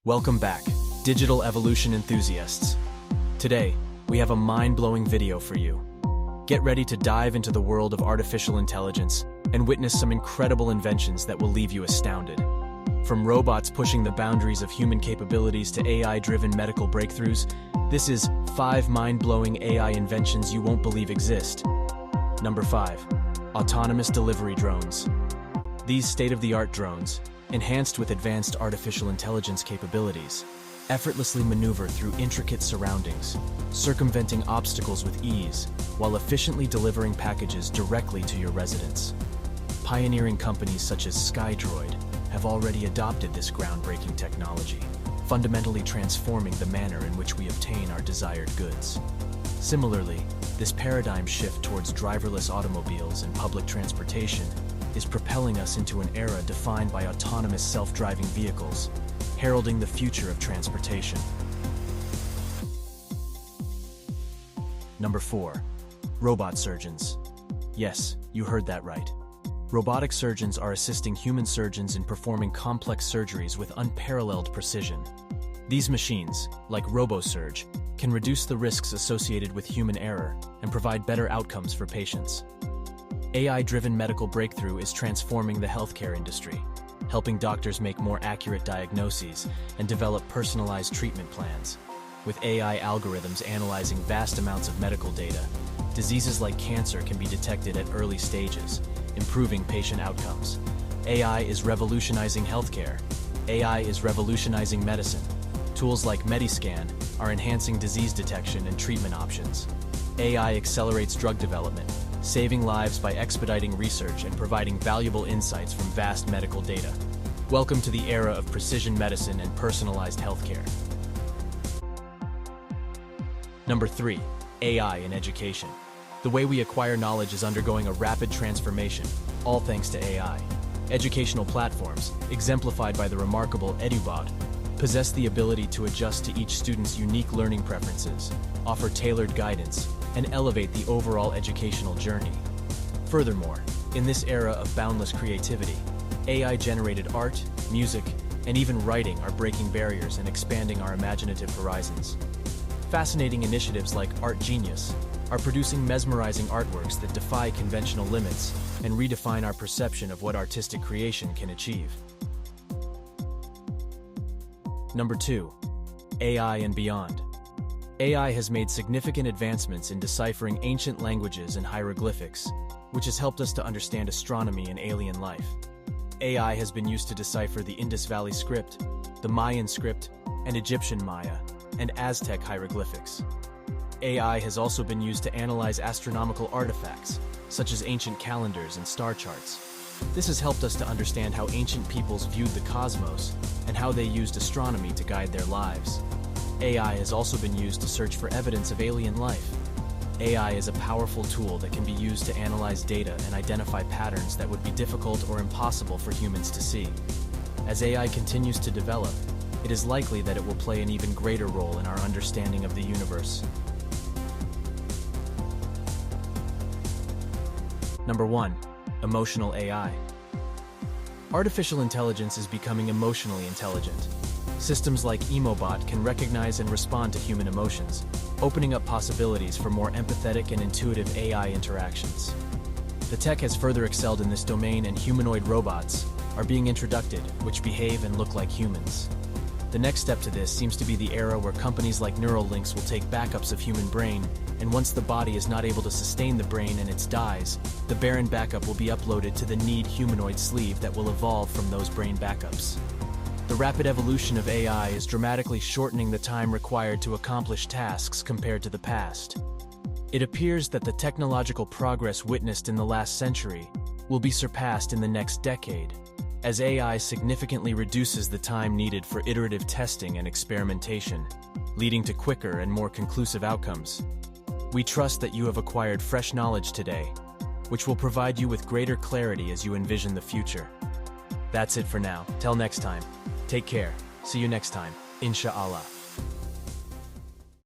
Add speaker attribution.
Speaker 1: Welcome back, digital evolution enthusiasts. Today, we have a mind-blowing video for you. Get ready to dive into the world of artificial intelligence and witness some incredible inventions that will leave you astounded. From robots pushing the boundaries of human capabilities to AI-driven medical breakthroughs, this is 5 mind-blowing AI inventions you won't believe exist. Number 5. Autonomous delivery drones. These state-of-the-art drones, enhanced with advanced artificial intelligence capabilities, effortlessly maneuver through intricate surroundings, circumventing obstacles with ease, while efficiently delivering packages directly to your residence. Pioneering companies such as SkyDroid have already adopted this groundbreaking technology, fundamentally transforming the manner in which we obtain our desired goods. Similarly, this paradigm shift towards driverless automobiles and public transportation is propelling us into an era defined by autonomous self-driving vehicles, heralding the future of transportation. Number 4. Robot surgeons. Yes, you heard that right. Robotic surgeons are assisting human surgeons in performing complex surgeries with unparalleled precision. These machines, like RoboSurge, can reduce the risks associated with human error and provide better outcomes for patients. AI-driven medical breakthrough is transforming the healthcare industry, helping doctors make more accurate diagnoses and develop personalized treatment plans. With AI algorithms analyzing vast amounts of medical data, diseases like cancer can be detected at early stages, improving patient outcomes. AI is revolutionizing healthcare. AI is revolutionizing medicine. Tools like Mediscan are enhancing disease detection and treatment options. AI accelerates drug development, saving lives by expediting research and providing valuable insights from vast medical data. Welcome to the era of precision medicine and personalized healthcare. Number 3. AI in education. The way we acquire knowledge is undergoing a rapid transformation, all thanks to AI. Educational platforms, exemplified by the remarkable EduBot, possess the ability to adjust to each student's unique learning preferences, offer tailored guidance, and elevate the overall educational journey. Furthermore, in this era of boundless creativity, AI-generated art, music, and even writing are breaking barriers and expanding our imaginative horizons. Fascinating initiatives like Art Genius are producing mesmerizing artworks that defy conventional limits and redefine our perception of what artistic creation can achieve. Number 2. AI and beyond. AI has made significant advancements in deciphering ancient languages and hieroglyphics, which has helped us to understand astronomy and alien life. AI has been used to decipher the Indus Valley script, the Mayan script, and Egyptian Maya, and Aztec hieroglyphics. AI has also been used to analyze astronomical artifacts, such as ancient calendars and star charts. This has helped us to understand how ancient peoples viewed the cosmos and how they used astronomy to guide their lives. AI has also been used to search for evidence of alien life. AI is a powerful tool that can be used to analyze data and identify patterns that would be difficult or impossible for humans to see. As AI continues to develop, it is likely that it will play an even greater role in our understanding of the universe. Number 1. Emotional AI. Artificial intelligence is becoming emotionally intelligent. Systems like Emobot can recognize and respond to human emotions, opening up possibilities for more empathetic and intuitive AI interactions. The tech has further excelled in this domain, and humanoid robots are being introduced, which behave and look like humans. The next step to this seems to be the era where companies like Neuralinks will take backups of human brain, and once the body is not able to sustain the brain and it dies, the barren backup will be uploaded to the Need humanoid sleeve that will evolve from those brain backups. The rapid evolution of AI is dramatically shortening the time required to accomplish tasks compared to the past. It appears that the technological progress witnessed in the last century will be surpassed in the next decade, as AI significantly reduces the time needed for iterative testing and experimentation, leading to quicker and more conclusive outcomes. We trust that you have acquired fresh knowledge today, which will provide you with greater clarity as you envision the future. That's it for now. Till next time. Take care. See you next time. Inshallah.